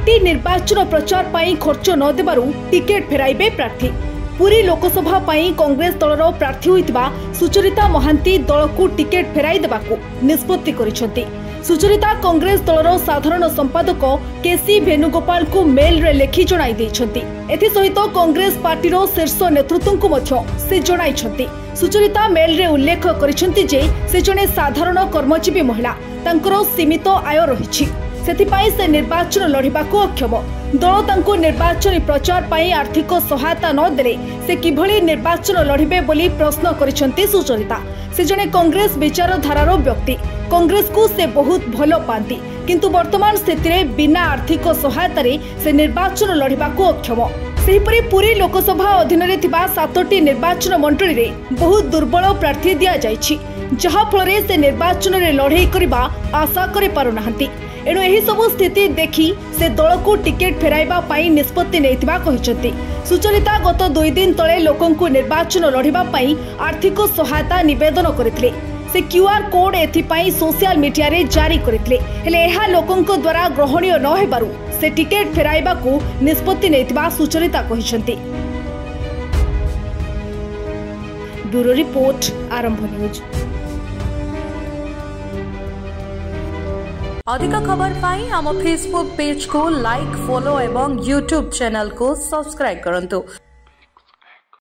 Party निर्वाचन प्रचार पाई खर्च न देबारु टिकेट फेराइबे प्रार्थी। पुरी लोकसभा पाई कांग्रेस दलर प्रार्थी होइतिबा सुचरिता महांती दल को टिकेट फेराई देबाकू निष्पत्ति करिसेंती। सुचरिता कांग्रेस दलर साधारण संपादक केसी वेणुगोपाल को मेल रे लेखि जणाई दैछंती। एथि सहित कांग्रेस पार्टी रो शीर्ष नेतृत्व को मध्य से जणाइछंती। सुचरिता मेल रे उल्लेख करिसेंती जे से जने साधारण कर्मजीवी महिला, तांकर सीमित आय रहिछि, सेथिपाई से निर्वाचन लड़िबाकू अक्षम। दल तांको निर्वाचन प्रचार पाई आर्थिक सहायता न देले से किभली निर्वाचन लड़िबे बोली प्रश्न करिसेंती सुचरिता। से जने कांग्रेस विचारधारार व्यक्ति, कांग्रेस को से बहुत भलो पाती, किंतु वर्तमान स्थिति रे बिना आर्थिक सहायता से निर्वाचन लड़िबाकू अक्षम। सेहिपरि पुरी लोकसभा अधीन रे थिबा 7टी निर्वाचन मंडली रे बहुत दुर्बल प्रार्थी दिया जायछि, जहा फलरे से निर्वाचन रे लड़ाई करबा आशा करि पारु नाहंती। एणु एही सबु स्थिति देखि से दल को टिकेट फेराइबा पाई निष्पत्ति नेइतिबा कहिसंती। सुचरिता गत 2 दिन तले लोकंकु निर्वाचन लड़िबा पाई आर्थिक सहायता निवेदन करथिले। से क्यूआर कोड एथिपाई सोशल मीडिया रे जारी करथिले, हेले एहा लोकंक द्वारा ग्रहणीय न हेबारु से टिकेट फेराइबा को निष्पत्ति नेइतिबा सुचरिता कहिसंती। ब्यूरो रिपोर्ट, आरंभ न्यूज। अधिक खबर पाई आम फेसबुक पेज को लाइक, फॉलो एवं यूट्यूब चैनल को सब्सक्राइब करंतु।